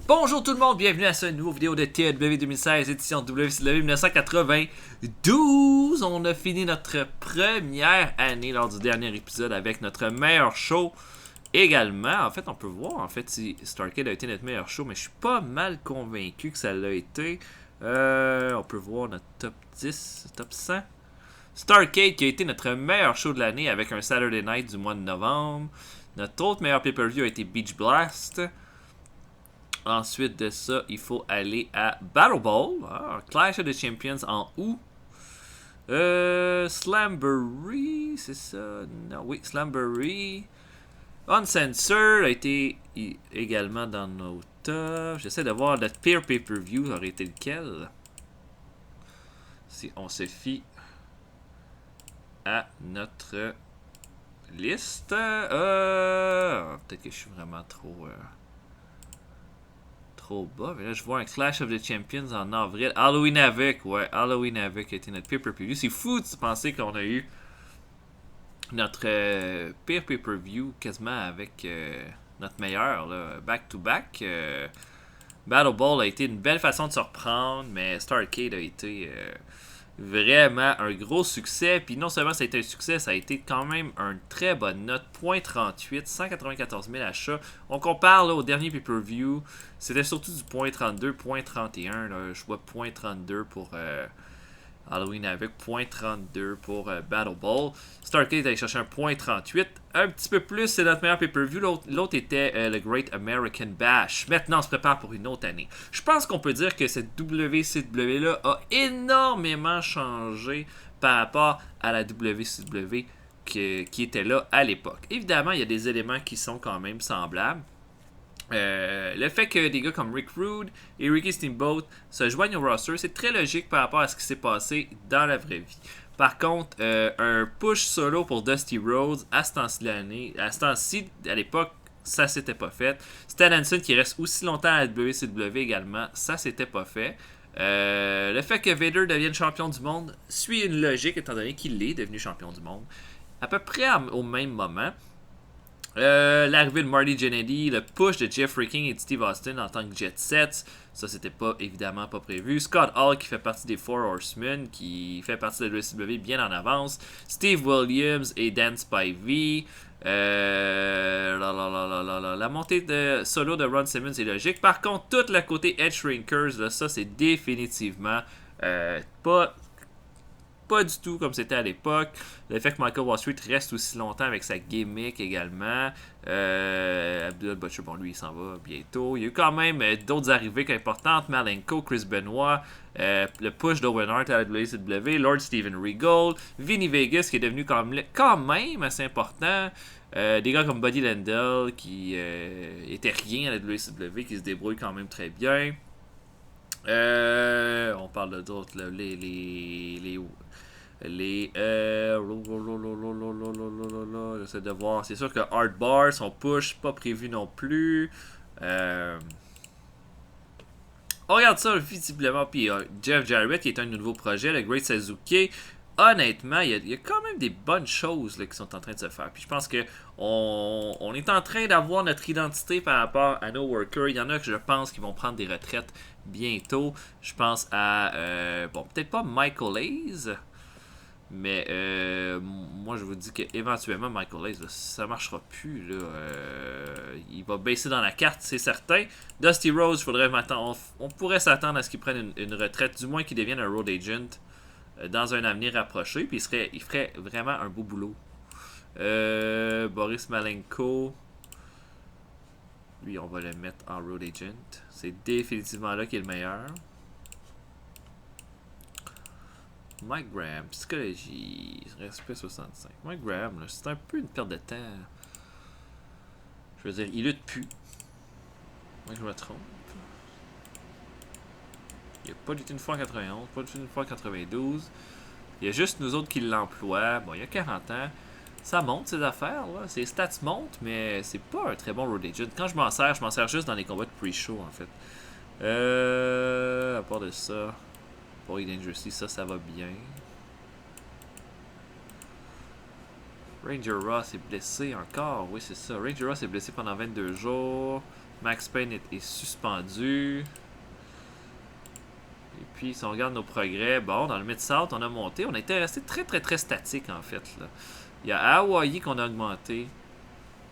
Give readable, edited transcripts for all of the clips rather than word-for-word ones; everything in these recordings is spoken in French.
Bonjour tout le monde, bienvenue à ce nouveau vidéo de TEW 2016, édition WCW 1992. On a fini notre première année lors du dernier épisode avec notre meilleur show également. En fait, on peut voir si Starrcade a été notre meilleur show, mais je suis pas mal convaincu que ça l'a été. On peut voir notre top 10, top 100. Starrcade qui a été notre meilleur show de l'année avec un Saturday Night du mois de novembre. Notre autre meilleur pay-per-view a été Beach Blast. Ensuite de ça, il faut aller à Battle Bowl, Clash of the Champions en août. Slamboree, c'est ça? Non, oui, Slamboree. Uncensored a été également dans nos tops. J'essaie de voir notre pire pay-per-view aurait été lequel. Si on se fie à notre liste. Peut-être que je suis vraiment trop bas. Mais là, je vois un Clash of the Champions en avril. Halloween Havoc, ouais. Halloween Havoc a été notre pire pay-per-view. C'est fou de penser qu'on a eu notre pire pay-per-view quasiment avec notre meilleur, là, back-to-back. Battle Bowl a été une belle façon de se reprendre, mais Starrcade a été vraiment un gros succès. Puis non seulement ça a été un succès, ça a été quand même une très bonne note. 0.38, 194 000 achats. On compare là, au dernier pay-per-view. C'était surtout du 0.32, 0.31. Là, je vois 0.32 pour Halloween avec 0.32 pour Battle Bowl. Starrcade allait chercher un 0.38. Un petit peu plus, c'est notre meilleur pay-per-view. L'autre était le Great American Bash. Maintenant, on se prépare pour une autre année. Je pense qu'on peut dire que cette WCW-là a énormément changé par rapport à la WCW qui était là à l'époque. Évidemment, il y a des éléments qui sont quand même semblables. Le fait que des gars comme Rick Rude et Ricky Steamboat se joignent au roster, c'est très logique par rapport à ce qui s'est passé dans la vraie vie. Par contre, un push solo pour Dusty Rhodes à ce temps-ci, à l'époque, ça s'était pas fait. Stan Hansen qui reste aussi longtemps à la WCW également, ça s'était pas fait. Le fait que Vader devienne champion du monde suit une logique étant donné qu'il est devenu champion du monde à peu près au même moment. L'arrivée de Marty Jannetty, le push de Jeffrey King et de Steve Austin en tant que Jet Sets, ça c'était pas évidemment pas prévu. Scott Hall qui fait partie des Four Horsemen, qui fait partie de la WCW bien en avance. Steve Williams et Dan Spivey. La montée de solo de Ron Simmons est logique. Par contre, tout le côté Edge Shrinkers, là, ça c'est définitivement pas du tout comme c'était à l'époque. Le fait que Michael Wall Street reste aussi longtemps avec sa gimmick également. Abdul Butcher, bon, lui, il s'en va bientôt. Il y a eu quand même d'autres arrivées importantes. Malenko, Chris Benoit, le push d'Owen Hart à la WCW, Lord Steven Regal, Vinny Vegas qui est devenu quand même assez important. Des gars comme Buddy Landel qui était rien à la WCW, qui se débrouille quand même très bien. On parle d'autres, là, j'essaie de voir. C'est sûr que Hardbar, son push, pas prévu non plus. On regarde ça visiblement. Puis Jeff Jarrett qui est un nouveau projet, le Great Sasuke. Honnêtement, il y a quand même des bonnes choses là, qui sont en train de se faire. Puis je pense que on est en train d'avoir notre identité par rapport à nos workers. Il y en a que je pense qui vont prendre des retraites bientôt. Je pense à peut-être pas Michael Hayes. Mais moi je vous dis qu'éventuellement Michael Hayes, là, ça marchera plus. Là, il va baisser dans la carte, c'est certain. Dusty Rhodes, on pourrait s'attendre à ce qu'il prenne une retraite, du moins qu'il devienne un road agent dans un avenir rapproché. Puis il ferait vraiment un beau boulot. Boris Malenko, lui on va le mettre en road agent. C'est définitivement là qu'il est le meilleur. Mike Graham, psychologie, respect 65. Mike Graham, là, c'est un peu une perte de temps. Je veux dire, il lutte plus. Moi, je me trompe. Il a pas lutté une fois en 91, pas lutté une fois en 92. Il y a juste nous autres qui l'emploient. Bon, il y a 40 ans. Ça monte, ces affaires, là. Ses stats montent, mais c'est pas un très bon road agent. Quand je m'en sers juste dans les combats de pre-show, en fait. À part de ça... Pour Dangerously, ça va bien. Ranger Ross est blessé encore. Oui, c'est ça. Ranger Ross est blessé pendant 22 jours. Max Payne est suspendu. Et puis, si on regarde nos progrès, bon, dans le Mid-South, on a monté. On était resté très statique, en fait. Là. Il y a Hawaii qu'on a augmenté.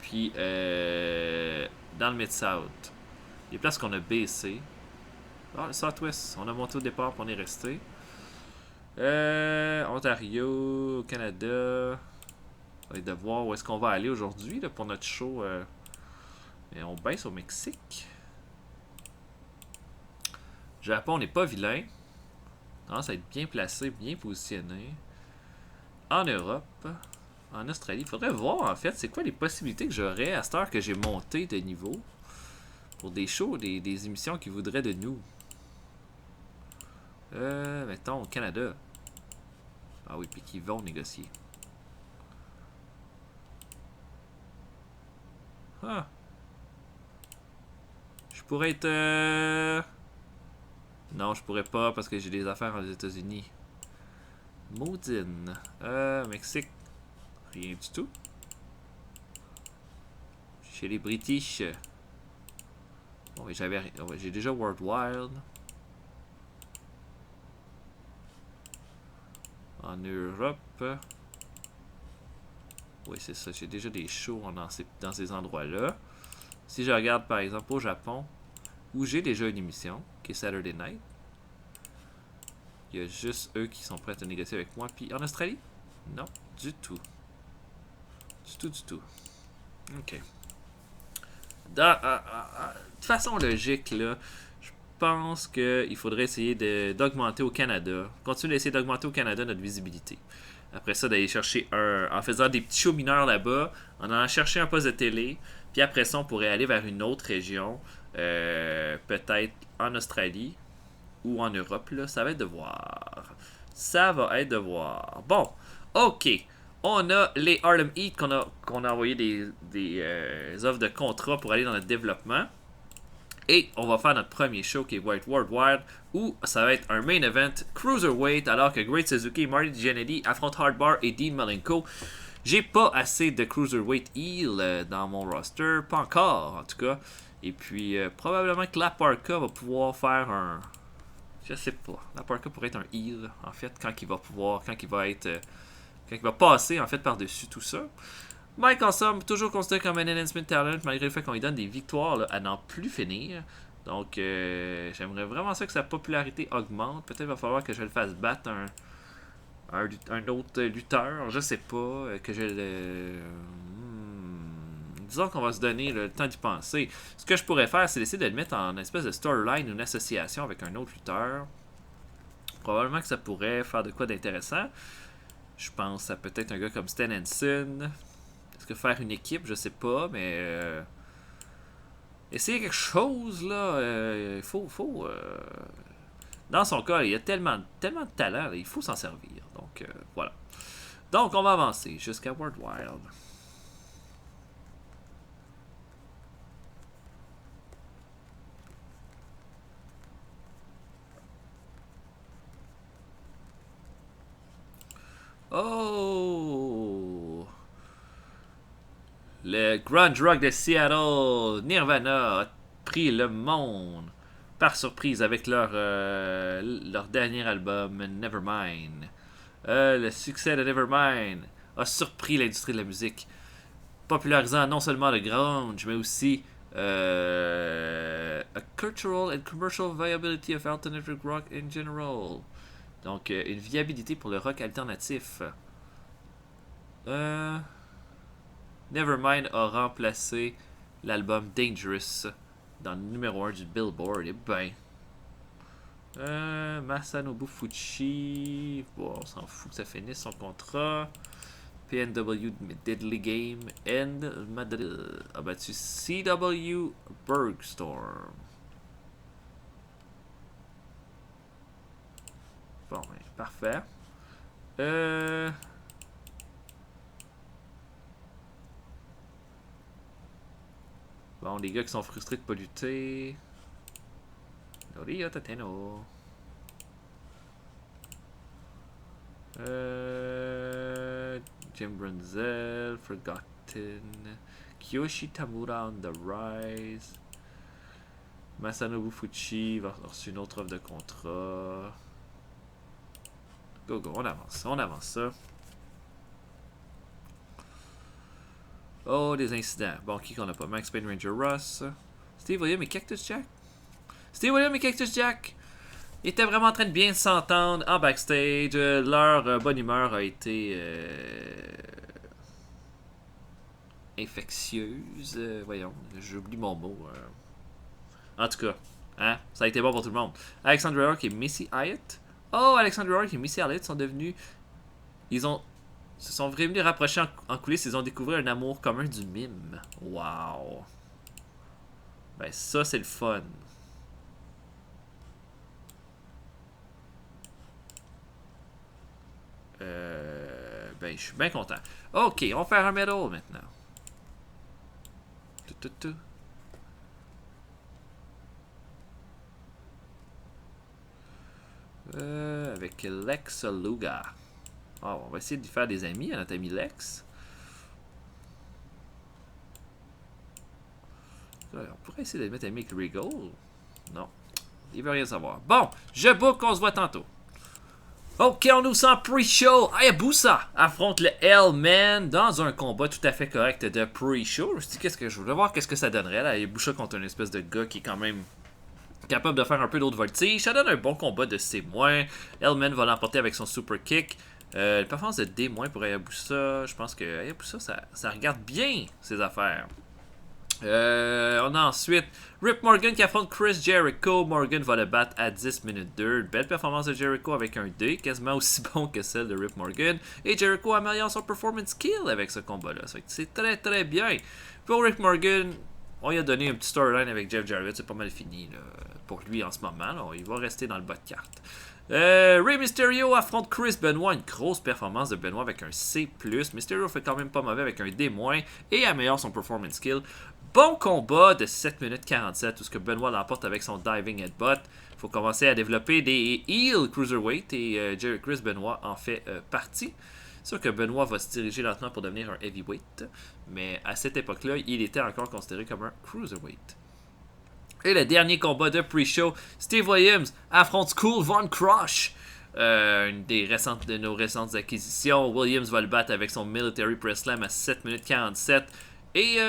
Puis, dans le Mid-South, les places qu'on a baissé. Ah, le Southwest, on a monté au départ, puis on est resté. Ontario, Canada. On va de voir où est-ce qu'on va aller aujourd'hui pour notre show. Et on baisse au Mexique. Japon, on n'est pas vilain. Tendance à être bien placé, bien positionné. En Europe, en Australie. Il faudrait voir en fait c'est quoi les possibilités que j'aurais à cette heure que j'ai monté de niveau pour des shows, des émissions qui voudraient de nous. Mettons au Canada. Ah oui, puis qui vont négocier. Ah. Je pourrais être. Non, je pourrais pas parce que j'ai des affaires aux États-Unis. Maudine. Mexique. Rien du tout. Chez les British. Bon, j'ai déjà World Wild. En Europe. Oui, c'est ça. J'ai déjà des shows dans ces endroits-là. Si je regarde par exemple au Japon, où j'ai déjà une émission, qui est Saturday Night, il y a juste eux qui sont prêts à négocier avec moi. Puis en Australie, non, du tout. Du tout. Ok. De façon logique, là, je pense qu'il faudrait essayer d'augmenter au Canada. Continuer d'essayer d'augmenter au Canada notre visibilité. Après ça, d'aller chercher en faisant des petits shows mineurs là-bas, en allant chercher un poste de télé. Puis après ça, on pourrait aller vers une autre région, peut-être en Australie ou en Europe. Là. Ça va être de voir. Ça va être de voir. Bon, ok. On a les Harlem Heat qu'on a envoyé des offres de contrat pour aller dans notre développement. Et on va faire notre premier show qui est White World Wild, où ça va être un main event Cruiserweight, alors que Great Suzuki, Marty Jannetty affrontent Hardbar et Dean Malenko. J'ai pas assez de Cruiserweight heel dans mon roster, pas encore en tout cas. Et puis probablement que La Parka va pouvoir faire un... Je sais pas. La Parka pourrait être un heel en fait quand il va passer en fait par-dessus tout ça. Mike Awesome, toujours considéré comme un enhancement talent, malgré le fait qu'on lui donne des victoires là, à n'en plus finir. Donc, j'aimerais vraiment ça que sa popularité augmente. Peut-être va falloir que je le fasse battre un autre lutteur. Je sais pas. Que je le. Disons qu'on va se donner le temps d'y penser. Ce que je pourrais faire, c'est essayer de le mettre en espèce de storyline ou une association avec un autre lutteur. Probablement que ça pourrait faire de quoi d'intéressant. Je pense à peut-être un gars comme Stan Hansen. Est-ce que faire une équipe, je sais pas, mais essayer quelque chose là, il faut dans son cas, il y a tellement de talent, là, il faut s'en servir. Donc voilà. Donc on va avancer jusqu'à World Wild. Oh! Le grunge rock de Seattle, Nirvana, a pris le monde par surprise avec leur dernier album, Nevermind. Le succès de Nevermind a surpris l'industrie de la musique, popularisant non seulement le grunge, mais aussi a cultural and commercial viability of alternative rock in general. Donc, une viabilité pour le rock alternatif. Nevermind a remplacé l'album Dangerous dans le numéro 1 du Billboard. Et ben. Masanobu Fuchi. Bon, on s'en fout que ça finisse son contrat. PNW Deadly Game. And Madrid a battu CW Bergstorm. Bon, ben, parfait. Bon, les gars qui sont frustrés de pas lutter. Noria Tateno. Jim Brunzel, Forgotten. Kiyoshi Tamura on the rise. Masanobu Fuchi va reçu une autre offre de contrat. Go, go, on avance, ça. Oh, des incidents. Bon, qui qu'on a pas? Max Payne, Ranger Ross. Steve Williams et Cactus Jack. Steve Williams et Cactus Jack. Ils étaient vraiment en train de bien s'entendre en backstage. Leur bonne humeur a été infectieuse. Voyons, j'oublie mon mot. En tout cas, hein, ça a été bon pour tout le monde. Alexandra York et Missy Hyatt. Oh, Alexandra York et Missy Hyatt sont devenus... se sont vraiment rapprochés en coulisses. Ils ont découvert un amour commun du mime. Wow. Ben ça, c'est le fun. Ben, je suis bien content. Ok, on va faire un medal maintenant. Avec Lex Luger. Oh, on va essayer de faire des amis à notre ami Lex. On pourrait essayer de mettre ami avec Regal. Non. Il veut rien savoir. Bon, je book, on se voit tantôt. Ok, on nous sent pre-show. Hayabusa affronte le Hellman dans un combat tout à fait correct de pre-show. Je me suis dit, qu'est-ce que je voulais voir, qu'est-ce que ça donnerait là. Hayabusa contre une espèce de gars qui est quand même capable de faire un peu d'autres voltiges. Ça donne un bon combat de C-. Hellman va l'emporter avec son super kick. La performance de D- pour Hayabusa. Je pense que Hayabusa, ça regarde bien ses affaires. On a ensuite Rip Morgan qui affronte Chris Jericho. Morgan va le battre à 10 minutes 2. Belle performance de Jericho avec un D, quasiment aussi bon que celle de Rip Morgan. Et Jericho améliore son performance skill avec ce combat-là. C'est très très bien. Pour Rip Morgan, on lui a donné un petit storyline avec Jeff Jarrett. C'est pas mal fini là, pour lui en ce moment. Là. Il va rester dans le bas de carte. Rey Mysterio affronte Chris Benoit. Une grosse performance de Benoit avec un C+. Mysterio fait quand même pas mauvais avec un D- et améliore son performance skill. Bon combat de 7 minutes 47 où ce que Benoit l'emporte avec son diving headbutt. Il faut commencer à développer des heel cruiserweight et Chris Benoit en fait partie. C'est sûr que Benoit va se diriger lentement pour devenir un heavyweight, mais à cette époque-là, il était encore considéré comme un cruiserweight. Et le dernier combat de pre-show, Steve Williams affronte Cool Von Crush. Une de nos récentes acquisitions. Williams va le battre avec son Military Press Slam à 7 minutes 47. Et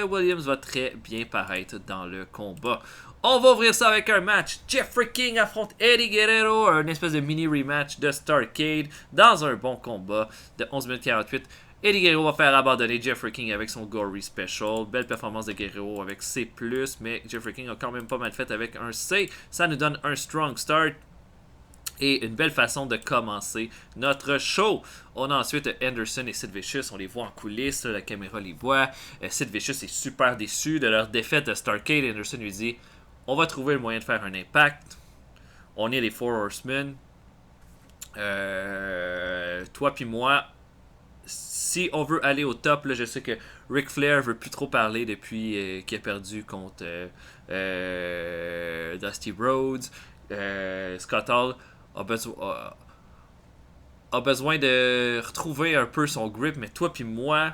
Williams va très bien paraître dans le combat. On va ouvrir ça avec un match. Jeffrey King affronte Eddie Guerrero. Un espèce de mini rematch de Starrcade dans un bon combat de 11 minutes 48. Eddie Guerrero va faire abandonner Jeffrey King avec son Gory Special. Belle performance de Guerrero avec C+, mais Jeffrey King a quand même pas mal fait avec un C. Ça nous donne un strong start. Et une belle façon de commencer notre show. On a ensuite Anderson et Sid Vicious. On les voit en coulisses. La caméra les voit. Sid Vicious est super déçu de leur défaite à Starrcade. Anderson lui dit, on va trouver le moyen de faire un impact. On est les Four Horsemen. Toi puis moi, si on veut aller au top, là, je sais que Ric Flair veut plus trop parler depuis qu'il a perdu contre Dusty Rhodes. Scott Hall a besoin de retrouver un peu son grip, mais toi puis moi,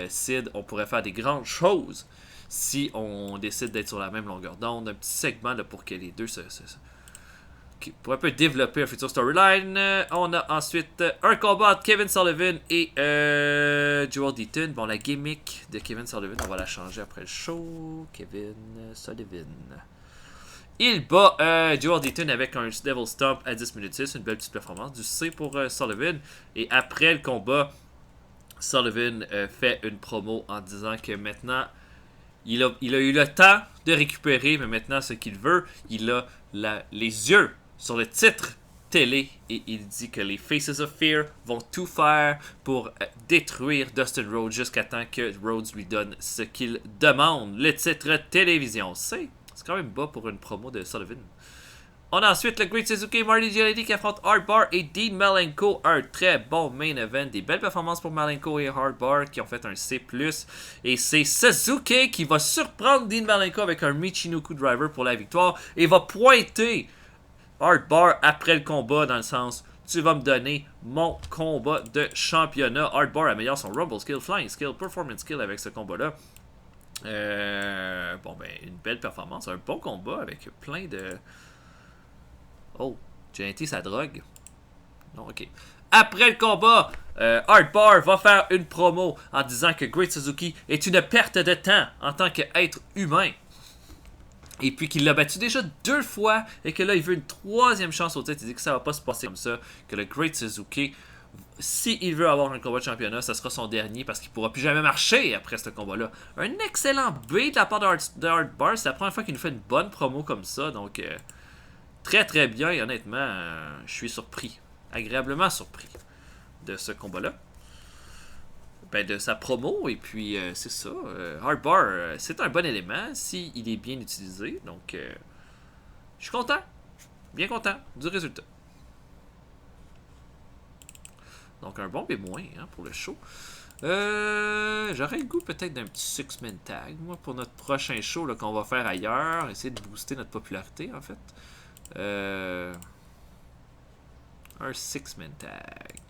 Sid, on pourrait faire des grandes choses si on décide d'être sur la même longueur d'onde. Un petit segment là, pour que les deux pour un peu développer un futur storyline. On a ensuite un combat entre Kevin Sullivan et Joel Deaton. Bon, la gimmick de Kevin Sullivan, on va la changer après le show. Kevin Sullivan. Il bat Joel Deaton avec un Devil Stomp à 10 minutes 6. Une belle petite performance. Du C pour Sullivan. Et après le combat, Sullivan fait une promo en disant que maintenant, il a eu le temps de récupérer, mais maintenant, ce qu'il veut, il a les yeux sur le titre télé et il dit que les Faces of Fear vont tout faire pour détruire Dustin Rhodes jusqu'à temps que Rhodes lui donne ce qu'il demande. Le titre télévision. C'est quand même bas pour une promo de Sullivan. On a ensuite le Great Suzuki et Marty Jannetty qui affrontent Hardbar et Dean Malenko. Un très bon main event. Des belles performances pour Malenko et Hardbar qui ont fait un C+. Et c'est Suzuki qui va surprendre Dean Malenko avec un Michinoku Driver pour la victoire. Et va pointer Hardbar après le combat dans le sens, tu vas me donner mon combat de championnat. Hardbar améliore son Rumble Skill, Flying Skill, Performance Skill avec ce combat-là. Bon, ben, une belle performance. Un bon combat avec plein de... Oh, JNT, sa drogue. Non, ok. Après le combat, Hardbar va faire une promo en disant que Great Suzuki est une perte de temps en tant qu'être humain. Et puis qu'il l'a battu déjà 2 fois et que là, il veut une 3e chance au titre. Il dit que ça va pas se passer comme ça. Que le Great Suzuki, s'il veut avoir un combat de championnat, ça sera son dernier parce qu'il pourra plus jamais marcher après ce combat-là. Un excellent bait de la part de Hardbar. C'est la première fois qu'il nous fait une bonne promo comme ça. Donc, très très bien. Et honnêtement, je suis surpris. Agréablement surpris de ce combat-là. Ben, de sa promo, et puis c'est ça. Hardbar, c'est un bon élément s'il est bien utilisé. Donc, je suis content. Bien content du résultat. Donc, un bon B- hein, pour le show. J'aurais le goût peut-être d'un petit 6-man tag, moi, pour notre prochain show qu'on va faire ailleurs. Essayer de booster notre popularité, en fait. Un 6-man tag.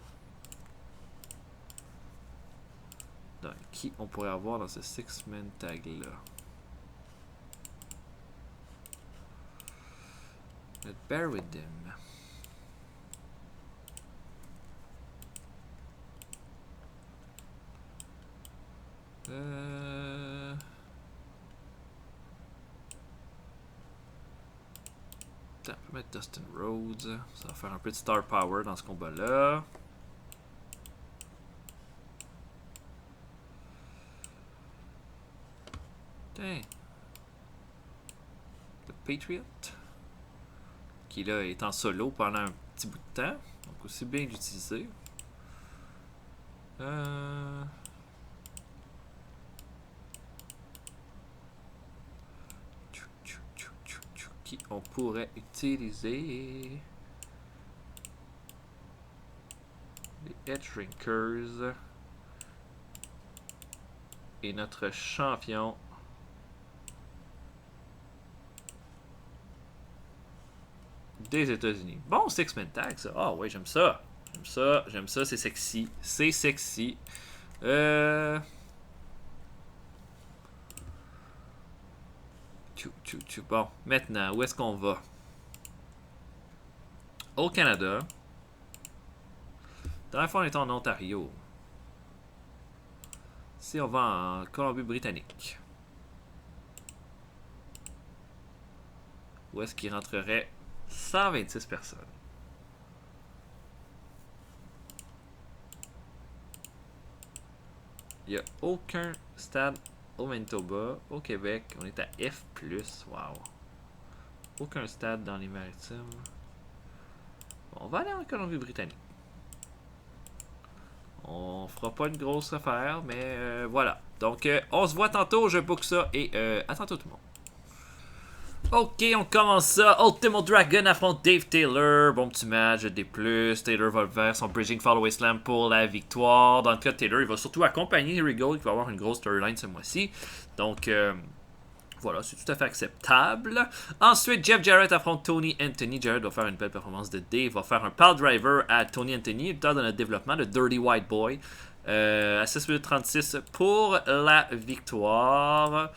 Donc, qui on pourrait avoir dans ce 6-man tag-là? Let's bear with them. Attends, on peut mettre Dustin Rhodes. Ça va faire un peu de star power dans ce combat-là. Tiens. Le Patriot. Qui là est en solo pendant un petit bout de temps. Donc aussi bien l'utiliser. Qui on pourrait utiliser? Les Edge Drinkers. Et notre champion. Des États-Unis. Bon, 6-man tag, ça. Ah, ouais, j'aime ça. J'aime ça, j'aime ça, c'est sexy. C'est sexy. Bon, maintenant, où est-ce qu'on va? Au Canada. Dans la fois, on est en Ontario. Si on va en Colombie-Britannique. Où est-ce qu'il rentrerait 126 personnes? Il n'y a aucun stade au Manitoba. Au Québec, on est à F+. Wow. Aucun stade dans les Maritimes. Bon, on va aller en Colombie-Britannique. On fera pas une grosse affaire, mais voilà. Donc, on se voit tantôt. Je book ça et à tantôt tout le monde. Ok, on commence ça. Ultimate Dragon affronte Dave Taylor. Bon petit match, D+. Taylor va faire son Bridging Fallaway Slam pour la victoire. Dans le cas de Taylor, il va surtout accompagner Regal qui va avoir une grosse storyline ce mois-ci. Donc, voilà, c'est tout à fait acceptable. Ensuite, Jeff Jarrett affronte Tony Anthony. Jarrett va faire une belle performance de Dave. Va faire un pile driver à Tony Anthony. Dans notre développement, le Dirty White Boy. À 6 minutes 36 pour la victoire.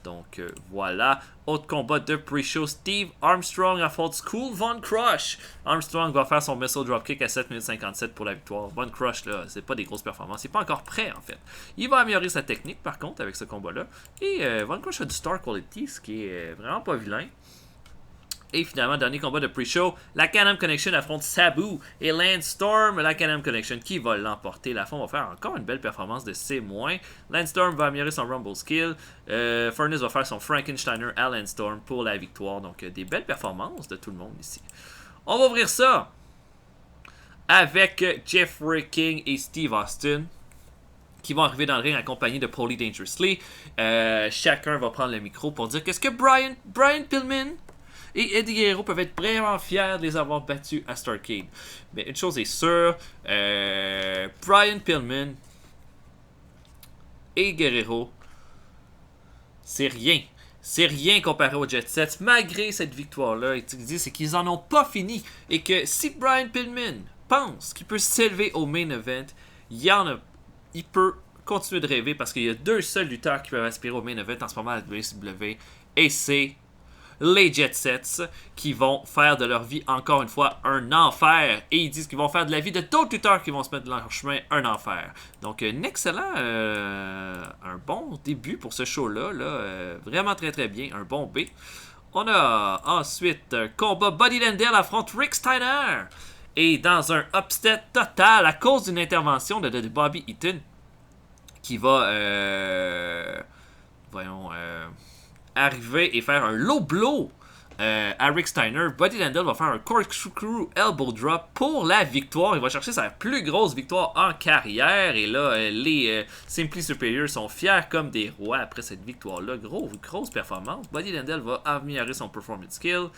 Donc voilà, autre combat de pre-show, Steve Armstrong affronte School Von Crush. Armstrong va faire son missile dropkick à 7 minutes 57 pour la victoire. Von Crush, là, c'est pas des grosses performances, il est pas encore prêt en fait. Il va améliorer sa technique par contre avec ce combat-là. Et Von Crush a du star quality, ce qui est vraiment pas vilain. Et finalement, dernier combat de pre-show, la Can-Am Connection affronte Sabu et Lance Storm. La Can-Am Connection qui va l'emporter. La Fond va faire encore une belle performance de C-. Lance Storm va améliorer son Rumble Skill. Furnace va faire son Frankensteiner à Lance Storm pour la victoire. Donc, des belles performances de tout le monde ici. On va ouvrir ça avec Jeffrey King et Steve Austin, qui vont arriver dans le ring accompagnés de Paulie Dangerously. Chacun va prendre le micro pour dire qu'est-ce que Brian Pillman et Eddie Guerrero peuvent être vraiment fiers de les avoir battus à Starrcade. Mais une chose est sûre, Brian Pillman et Guerrero, c'est rien. C'est rien comparé aux Jet Sets, malgré cette victoire-là. Et tu dis, c'est qu'ils en ont pas fini. Et que si Brian Pillman pense qu'il peut s'élever au main event, il peut continuer de rêver parce qu'il y a deux seuls lutteurs qui peuvent aspirer au main event en ce moment à la WCW. Et c'est les Jet Sets qui vont faire de leur vie encore une fois un enfer. Et ils disent qu'ils vont faire de la vie de d'autres lutteurs qui vont se mettre dans leur chemin un enfer. Donc un excellent, un bon début pour ce show-là. Là, vraiment très très bien, un bon B. On a ensuite un combat Buddy Landel affronte Rick Steiner. Et dans un upset total à cause d'une intervention de Bobby Eaton qui va arriver et faire un low blow à Rick Steiner. Buddy Landel va faire un corkscrew elbow drop pour la victoire. Il va chercher sa plus grosse victoire en carrière. Et là, les Simply Superior sont fiers comme des rois après cette victoire-là. Grosse performance. Buddy Landel va améliorer son performance skill.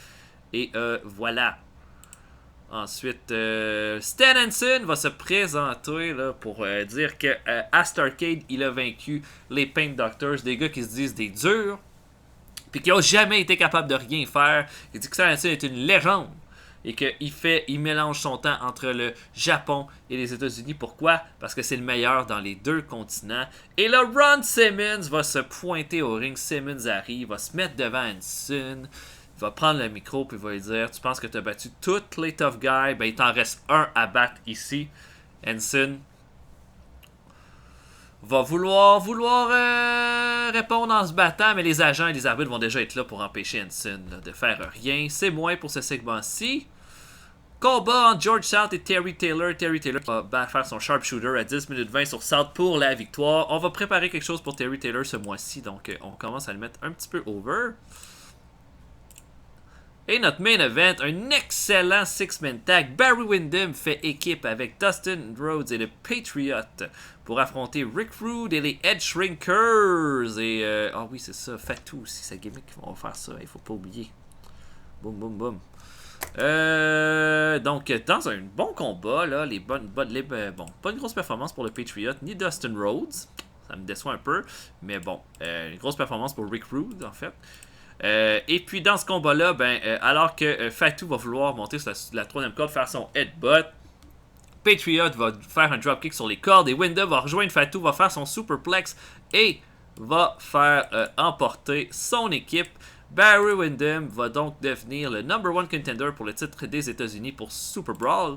Et voilà. Ensuite, Stan Hansen va se présenter là, pour dire que à Starrcade, il a vaincu les Pain Doctors, des gars qui se disent des durs, puis qui n'ont jamais été capables de rien faire. Il dit que Stan Hansen est une légende et qu'il mélange son temps entre le Japon et les États-Unis. Pourquoi? Parce que c'est le meilleur dans les deux continents. Et là, Ron Simmons va se pointer au ring. Simmons arrive, va se mettre devant Hansen. Il va prendre le micro et va lui dire: tu penses que tu as battu tous les tough guys? Ben, il t'en reste un à battre ici. Hansen va vouloir répondre en se battant, mais les agents et les arbitres vont déjà être là pour empêcher Hansen là, de faire rien. C'est moins pour ce segment-ci. Combat entre George South et Terry Taylor. Terry Taylor va faire son sharpshooter à 10 minutes 20 sur South pour la victoire. On va préparer quelque chose pour Terry Taylor ce mois-ci, donc on commence à le mettre un petit peu over. Et notre main event, un excellent six-man tag. Barry Windham fait équipe avec Dustin Rhodes et le Patriot pour affronter Rick Rude et les Edge Shrinkers. Et, ah oui, c'est ça, Fatou aussi, sa gimmick, on va faire ça, il faut pas oublier. Boum, boum, boum. Donc, dans un bon combat, là, pas une grosse performance pour le Patriot, ni Dustin Rhodes. Ça me déçoit un peu, mais bon, une grosse performance pour Rick Rude, en fait. Et puis dans ce combat-là, alors que Fatou va vouloir monter sur la troisième corde, faire son headbutt, Patriot va faire un dropkick sur les cordes et Windham va rejoindre Fatou, va faire son superplex et va faire emporter son équipe. Barry Windham va donc devenir le number one contender pour le titre des États-Unis pour Super Brawl.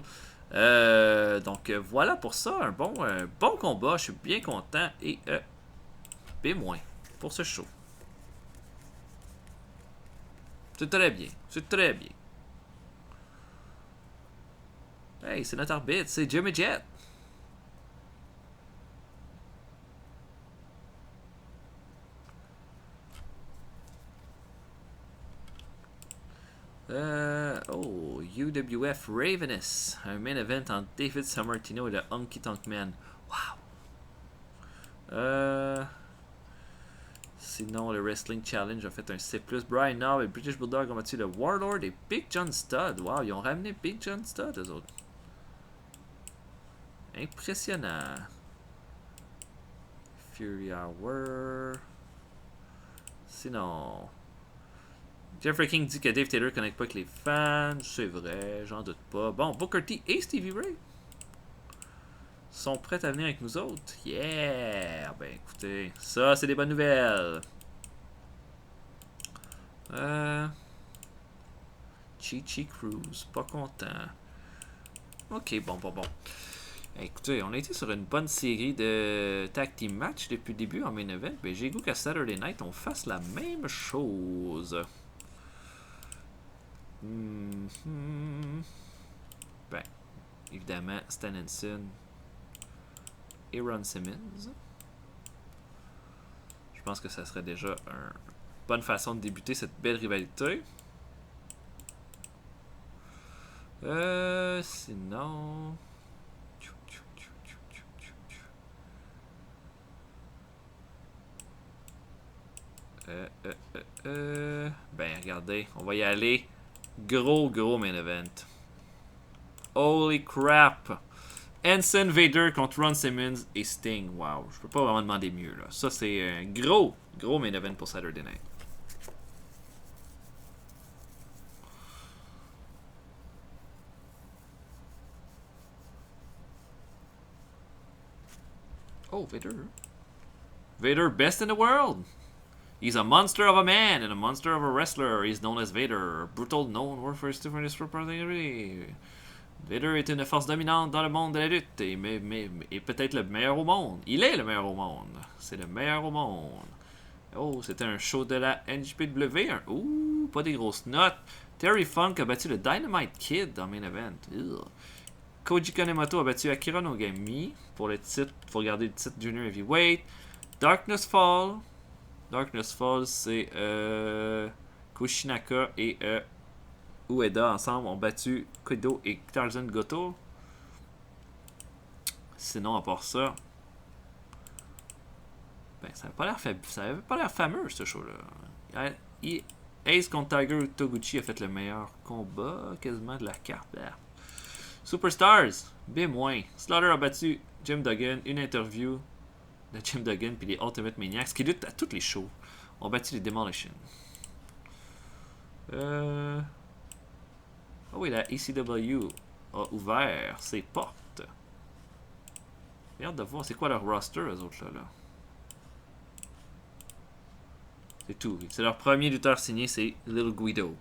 Donc voilà pour ça, un bon combat, je suis bien content et B- pour ce show. C'est très bien. C'est très bien. Hey, c'est notre arbitre, c'est Jimmy Jet. UWF Ravenous. Un main event entre David Sammartino et le Honky Tonk Man. Wow. Sinon, le Wrestling Challenge a fait un C+. Brian Now et British Bulldog ont battu le Warlord et Big John Studd. Wow, ils ont ramené Big John Studd, eux autres. Impressionnant. Fury Hour. Sinon, Jeffrey King dit que Dave Taylor ne connecte pas avec les fans. C'est vrai, j'en doute pas. Bon, Booker T et Stevie Ray sont prêts à venir avec nous autres. Yeah! Ben écoutez, ça c'est des bonnes nouvelles. Chi Cruz, pas content. Ok, bon. Écoutez, on a été sur une bonne série de tag team match depuis le début en main event. Ben j'ai goût qu'à Saturday Night on fasse la même chose. Ben, évidemment, Stan Hansen et Ron Simmons. Je pense que ça serait déjà une bonne façon de débuter cette belle rivalité. Sinon... Ben regardez, on va y aller. Gros main event. Holy crap! Hansen Vader contre Ron Simmons et Sting. Wow, je peux pas vraiment demander mieux là. Ça c'est un gros main event pour Saturday Night. Oh, Vader. Vader, best in the world. He's a monster of a man and a monster of a wrestler. He's known as Vader. Brutal, known, work for his different property. Vader est une force dominante dans le monde de la lutte et peut-être le meilleur au monde. Il est le meilleur au monde. C'est le meilleur au monde. Oh, c'était un show de la NJPW. Ouh, pas des grosses notes. Terry Funk a battu le Dynamite Kid dans Main Event. Ugh. Koji Kanemoto a battu Akira Nogami pour le titre, pour garder le titre Junior Heavyweight. Darkness Fall. Darkness Fall, c'est Kushinaka et Ueda ensemble ont battu Kodo et Tarzan Goto. Sinon, à part ça, ben, ça avait pas l'air fameux, ce show-là. Ace contre Tiger Toguchi a fait le meilleur combat quasiment de la carte. Superstars, B-. Slaughter a battu Jim Duggan, une interview de Jim Duggan puis les Ultimate Maniacs qui luttent à tous les shows ont battu les Demolition. Oh oui, la ECW a ouvert ses portes. J'ai hâte de voir c'est quoi leur roster, eux autres là. C'est tout. C'est leur premier lutteur signé, c'est Little Guido.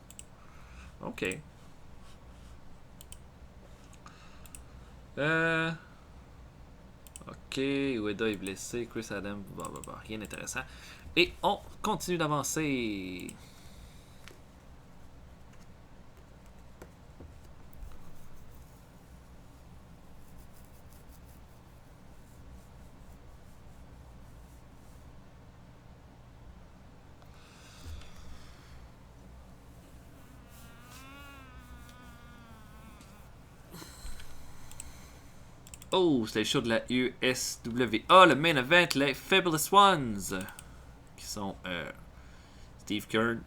Ok. Ok, Ueda est blessé, Chris Adam, rien d'intéressant. Et on continue d'avancer. Oh, c'est le show de la USWA, le main event, les Fabulous Ones, qui sont Steve Kern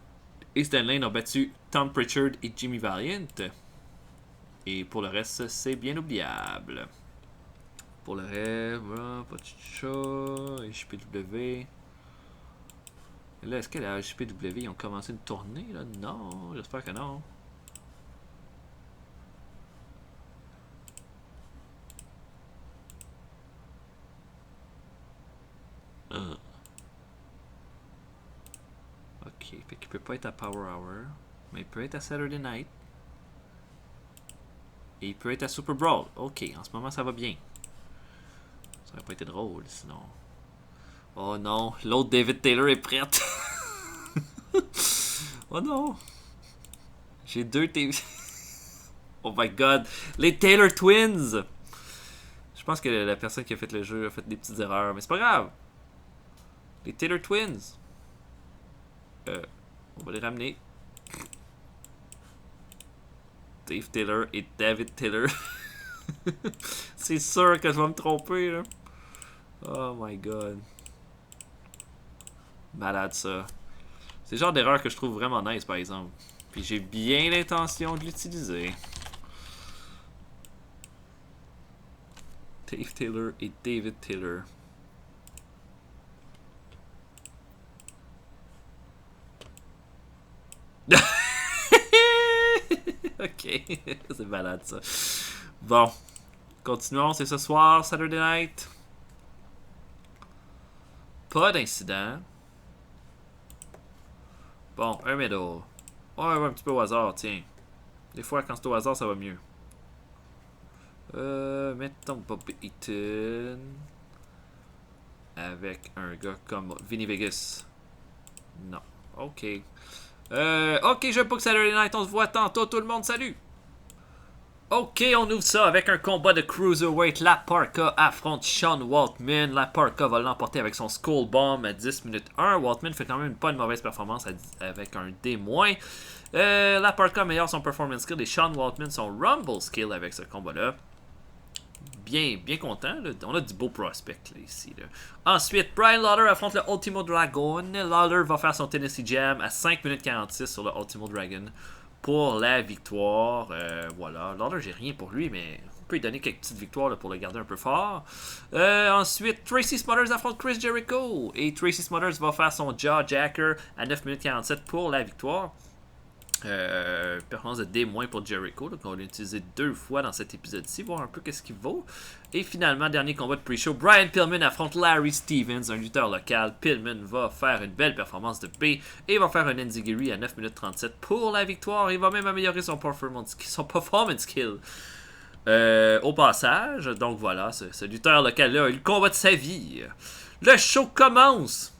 et Stan Lane ont battu Tom Pritchard et Jimmy Valiant. Et pour le reste, c'est bien oubliable. Pour le reste, voilà, pas de show, HPW. Et là, est-ce que la HPW, ils ont commencé une tournée, là? Non, j'espère que non. Ok, fait qu'il peut pas être à Power Hour, mais il peut être à Saturday Night. Et il peut être à Super Brawl. Ok, en ce moment ça va bien. Ça aurait pas été drôle sinon. Oh non, l'autre David Taylor est prête. Oh non. J'ai deux TV. Oh my god. Les Taylor Twins. Je pense que la personne qui a fait le jeu a fait des petites erreurs, mais c'est pas grave. Les Taylor Twins. On va les ramener. Dave Taylor et David Taylor. C'est sûr que je vais me tromper là. Oh my god. Malade ça. C'est le genre d'erreur que je trouve vraiment nice par exemple. Puis j'ai bien l'intention de l'utiliser. Dave Taylor et David Taylor. Ok, c'est malade ça. Bon, continuons, c'est ce soir, Saturday Night. Pas d'incident. Bon, un middle. Ouais, un petit peu au hasard, tiens. Des fois, quand c'est au hasard, ça va mieux. Mettons Bobby Eaton. Avec un gars comme Vinny Vegas. Non. Ok. Ok, je veux pas que Saturday Night, on se voit tantôt, tout le monde, salut! Ok, on ouvre ça avec un combat de Cruiserweight. La Parka affronte Sean Waltman. La Parka va l'emporter avec son Skull Bomb à 10 minutes 1. Waltman fait quand même pas une mauvaise performance avec un D-. La Parka améliore son performance skill et Sean Waltman son Rumble skill avec ce combat-là. Bien content. Là. On a du beau prospect là, ici. Là. Ensuite, Brian Lawler affronte le Ultimo Dragon. Lawler va faire son Tennessee Jam à 5 minutes 46 sur le Ultimo Dragon pour la victoire. Voilà. Lawler, j'ai rien pour lui, mais on peut lui donner quelques petites victoires là, pour le garder un peu fort. Ensuite, Tracy Smothers affronte Chris Jericho. Et Tracy Smothers va faire son Jaw Jacker à 9 minutes 47 pour la victoire. Performance de D- pour Jericho, qu'on va utiliser 2 fois dans cet épisode-ci, voir un peu qu'est-ce qu'il vaut. Et finalement, dernier combat de pre-show, Brian Pillman affronte Larry Stevens, un lutteur local. Pillman va faire une belle performance de B et va faire un enziguri à 9 minutes 37 pour la victoire. Il va même améliorer son performance skill. Au passage, donc voilà, ce lutteur local-là a eu le combat de sa vie. Le show commence.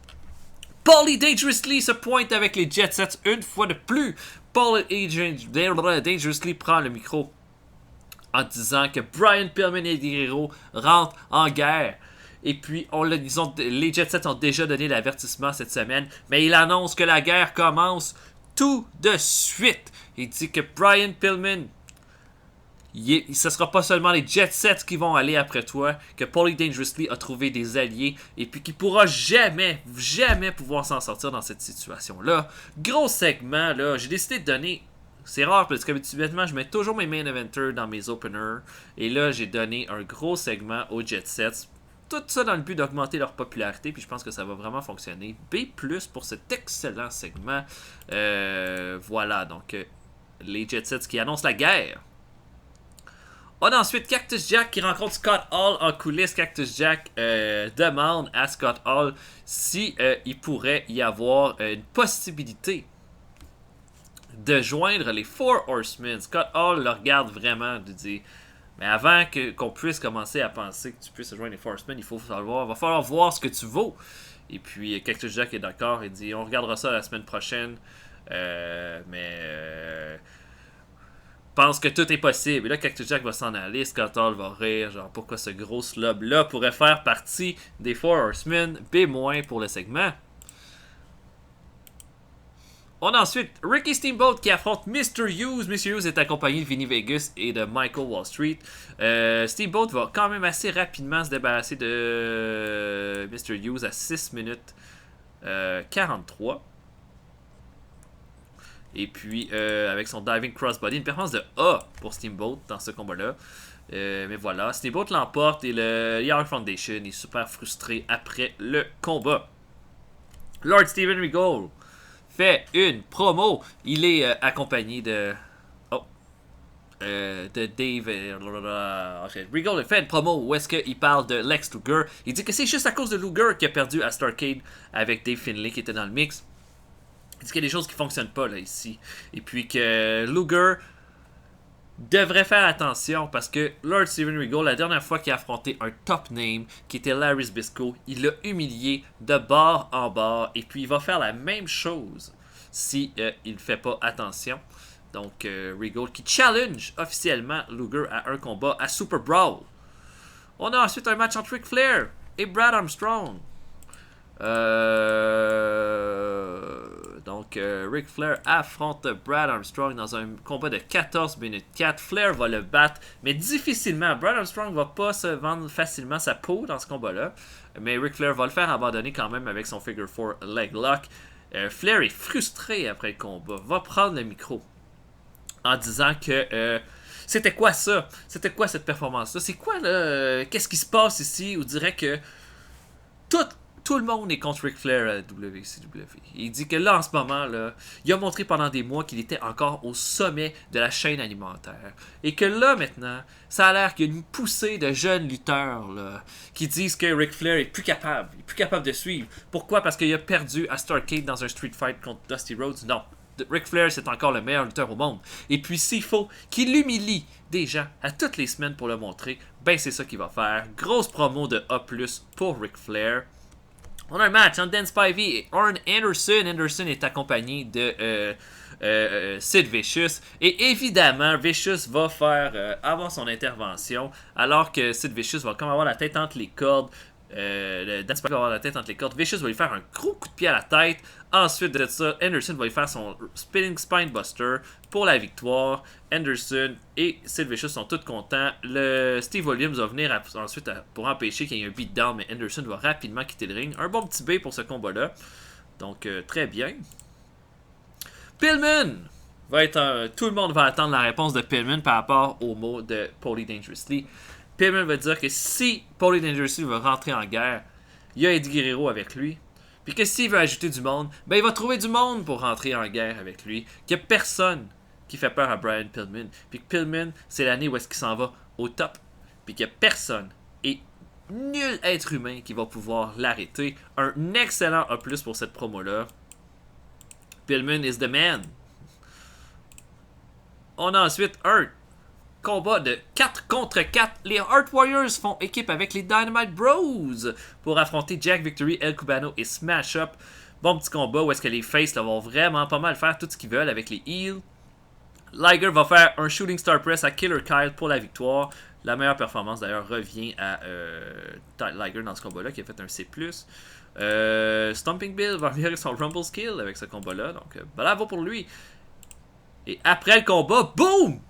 Paulie Dangerously se pointe avec les Jet Sets une fois de plus. Paulie Dangerously prend le micro en disant que Brian Pillman et Eddie Guerrero rentrent en guerre. Et puis, les Jet Sets ont déjà donné l'avertissement cette semaine, mais il annonce que la guerre commence tout de suite. Il dit que Brian Pillman, ce sera pas seulement les Jet Sets qui vont aller après toi, que Paulie Dangerously a trouvé des alliés et puis qu'il pourra jamais pouvoir s'en sortir dans cette situation-là. Gros segment, là, j'ai décidé de donner. C'est rare parce qu'habituellement, je mets toujours mes main eventers dans mes openers. Et là, j'ai donné un gros segment aux Jet Sets. Tout ça dans le but d'augmenter leur popularité, puis je pense que ça va vraiment fonctionner. B+, pour cet excellent segment. Voilà, donc les Jet Sets qui annoncent la guerre. On a ensuite Cactus Jack qui rencontre Scott Hall en coulisses. Cactus Jack demande à Scott Hall si il pourrait y avoir une possibilité de joindre les Four Horsemen. Scott Hall le regarde vraiment, lui dit mais avant qu'on puisse commencer à penser que tu puisses joindre les Four Horsemen, va falloir voir ce que tu vaux. Et puis Cactus Jack est d'accord et dit on regardera ça la semaine prochaine, mais pense que tout est possible. Et là, Cactus Jack va s'en aller, Scott Hall va rire, genre pourquoi ce gros slob-là pourrait faire partie des Four Horsemen. B- pour le segment. On a ensuite Ricky Steamboat qui affronte Mr. Hughes. Mr. Hughes est accompagné de Vinny Vegas et de Michael Wall Street. Steamboat va quand même assez rapidement se débarrasser de Mr. Hughes à 6 minutes 43. Et puis, avec son Diving Crossbody, une performance de A pour Steamboat dans ce combat-là. Mais voilà, Steamboat l'emporte et le Young Foundation est super frustré après le combat. Lord Steven Regal fait une promo. Il est accompagné de... de Dave... Regal fait une promo où est-ce qu'il parle de Lex Luger. Il dit que c'est juste à cause de Luger qu'il a perdu à Starrcade avec Dave Finlay qui était dans le mix. Il dit qu'il y a des choses qui ne fonctionnent pas là ici. Et puis que Luger devrait faire attention parce que Lord Steven Regal, la dernière fois qu'il a affronté un top name qui était Larry Zbyszko, il l'a humilié de bord en bord. Et puis il va faire la même chose si il ne fait pas attention. Donc Regal qui challenge officiellement Luger à un combat à Super Brawl. On a ensuite un match entre Ric Flair et Brad Armstrong. Donc, Ric Flair affronte Brad Armstrong dans un combat de 14 minutes 4. Flair va le battre, mais difficilement. Brad Armstrong va pas se vendre facilement sa peau dans ce combat-là. Mais Ric Flair va le faire abandonner quand même avec son Figure 4 Leg Lock. Flair est frustré après le combat. Va prendre le micro en disant que... c'était quoi ça? C'était quoi cette performance-là? C'est quoi là? Qu'est-ce qui se passe ici? On dirait que tout le monde est contre Ric Flair à WCW. Il dit que là, en ce moment, là, il a montré pendant des mois qu'il était encore au sommet de la chaîne alimentaire. Et que là, maintenant, ça a l'air qu'il y a une poussée de jeunes lutteurs là, qui disent que Ric Flair est plus capable. Il est plus capable de suivre. Pourquoi? Parce qu'il a perdu à Starrcade dans un street fight contre Dusty Rhodes? Non. Ric Flair, c'est encore le meilleur lutteur au monde. Et puis, s'il faut qu'il humilie des gens à toutes les semaines pour le montrer, ben c'est ça qu'il va faire. Grosse promo de A+, pour Ric Flair. On a un match entre Dan Spivey et Arn Anderson. Anderson est accompagné de Sid Vicious. Et évidemment, Vicious va faire avoir son intervention. Alors que Sid Vicious va comme avoir la tête entre les cordes. Dan Spivey va avoir la tête entre les cordes. Vicious va lui faire un gros coup de pied à la tête. Ensuite de ça, Anderson va lui faire son Spinning Spine Buster pour la victoire. Anderson et Sid Vicious sont tous contents. Steve Williams va venir ensuite pour empêcher qu'il y ait un beatdown, mais Anderson va rapidement quitter le ring. Un bon petit B pour ce combat-là. Donc, très bien. Pillman va être... tout le monde va attendre la réponse de Pillman par rapport aux mots de Paulie Dangerously. Pillman va dire que si Paulie Dangerously veut rentrer en guerre, il y a Eddie Guerrero avec lui. Puis que s'il veut ajouter du monde, ben il va trouver du monde pour rentrer en guerre avec lui. Qu'il n'y a personne qui fait peur à Brian Pillman. Puis que Pillman, c'est l'année où est-ce qu'il s'en va au top. Puis qu'il n'y a personne et nul être humain qui va pouvoir l'arrêter. Un excellent A+, pour cette promo-là. Pillman is the man. On a ensuite un combat de 4 contre 4. Les Heart Warriors font équipe avec les Dynamite Bros pour affronter Jack Victory, El Cubano et Smash Up. Bon petit combat où est-ce que les Faces là, vont vraiment pas mal faire tout ce qu'ils veulent avec les Heels. Liger va faire un Shooting Star Press à Killer Kyle pour la victoire. La meilleure performance d'ailleurs revient à Liger dans ce combat-là qui a fait un C+. Stomping Bill va revenir son Rumble Skill avec ce combat-là. Donc bravo pour lui. Et après le combat, boum!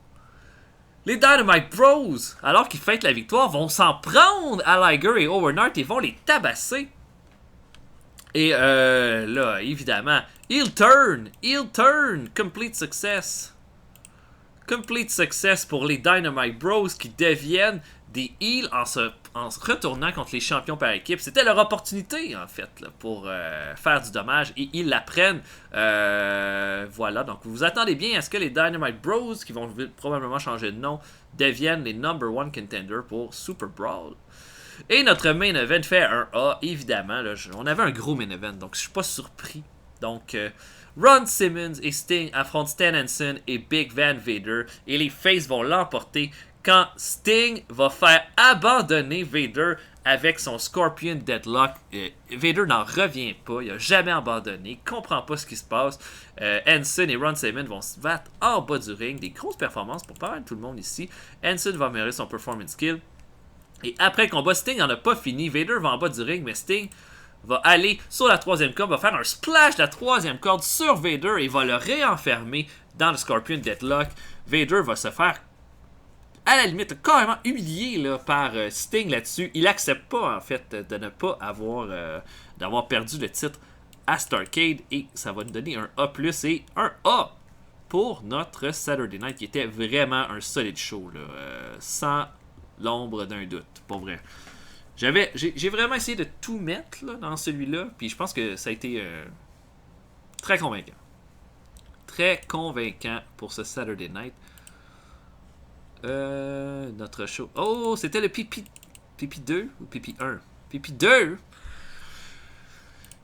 Les Dynamite Bros, alors qu'ils fêtent la victoire, vont s'en prendre à Liger et Owen Hart et vont les tabasser. Et là, évidemment, heel turn, complete success. Complete success pour les Dynamite Bros qui deviennent des heels en se retournant contre les champions par équipe. C'était leur opportunité, en fait, là, pour faire du dommage et ils la prennent. Voilà, donc vous vous attendez bien à ce que les Dynamite Bros, qui vont probablement changer de nom, deviennent les number one contenders pour Super Brawl. Et notre main event fait un A, évidemment. Là, on avait un gros main event, donc je suis pas surpris. Donc, Ron Simmons et Sting affrontent Stan Hansen et Big Van Vader. Et les Faces vont l'emporter quand Sting va faire abandonner Vader avec son Scorpion Deadlock. Vader n'en revient pas, il n'a jamais abandonné, il comprend pas ce qui se passe. Hansen et Ron Simmons vont se battre en bas du ring. Des grosses performances pour pas mal tout le monde ici. Hansen va améliorer son performance skill. Et après le combat, Sting n'en a pas fini. Vader va en bas du ring, mais Sting va aller sur la troisième corde, va faire un splash de la troisième corde sur Vader et va le réenfermer dans le Scorpion Deadlock. Vader va se faire, à la limite, carrément humilié là, par Sting là-dessus. Il accepte pas, en fait, de ne pas d'avoir perdu le titre à Starrcade et ça va nous donner un A+, et un A pour notre Saturday Night qui était vraiment un solide show, là, sans l'ombre d'un doute, pour vrai. J'ai vraiment essayé de tout mettre là, dans celui-là, puis je pense que ça a été très convaincant. Très convaincant pour ce Saturday Night. Notre show. Oh, c'était le PP2 ou PP1? PP2!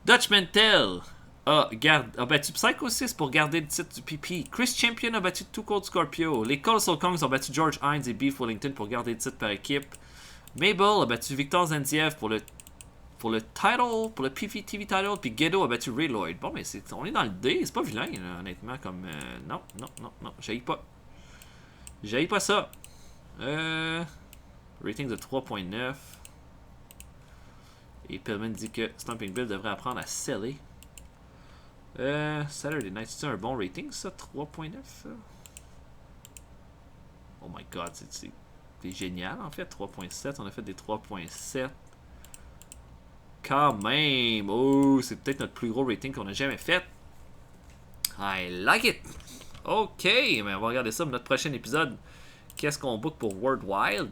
Dutch Mantel a battu Psycho 6 pour garder le titre du PP. Chris Champion a battu Too Cold Scorpio. Les Colossal Kongs ont battu George Hines et Beef Wellington pour garder le titre par équipe. Mabel a battu Victor Zenziev pour le title, pour le PVTV title, puis Gedo a battu Ray Lloyd. Bon, mais on est dans le D, c'est pas vilain, là, honnêtement, comme... non, j'haïs pas ça. Rating de 3.9. Et Pillman dit que Stomping Bill devrait apprendre à seller. Saturday Night, c'est un bon rating, ça? 3.9, ça? Oh my god, c'est génial, en fait. 3.7, on a fait des 3.7. Quand même! Oh, c'est peut-être notre plus gros rating qu'on a jamais fait. I like it! Ok, mais on va regarder ça pour notre prochain épisode. Qu'est-ce qu'on book pour World Wild?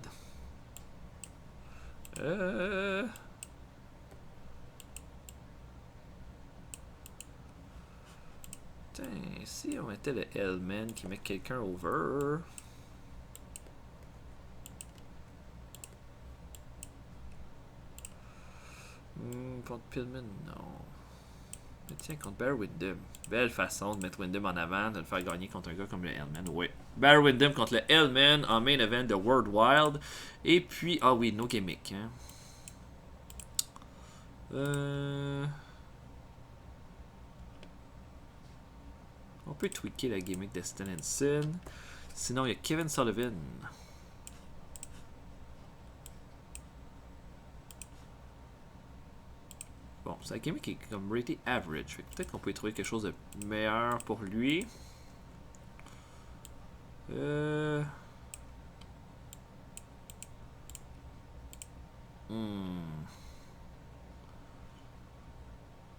Putain, si on mettait le Hellman qui met quelqu'un over. Contre Pillman, non. Mais tiens, contre Barry Windham. Belle façon de mettre Windham en avant, de le faire gagner contre un gars comme le Hellman. Oui. Barry Windham contre le Hellman en main event de World Wild. Et puis, ah oui, no gimmick. Hein. On peut tweaker la gimmick de Stan Hansen. Sinon, il y a Kevin Sullivan. Bon, sa gimmick est comme rated average. Peut-être qu'on peut y trouver quelque chose de meilleur pour lui.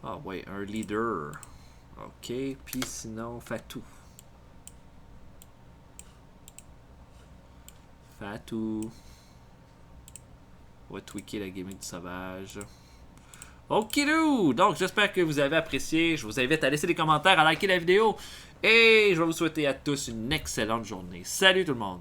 Ah ouais, un leader. Ok, puis sinon, Fatou. On va tweaker la gimmick du sauvage. Okidou! Donc, j'espère que vous avez apprécié. Je vous invite à laisser des commentaires, à liker la vidéo. Et je vais vous souhaiter à tous une excellente journée. Salut tout le monde!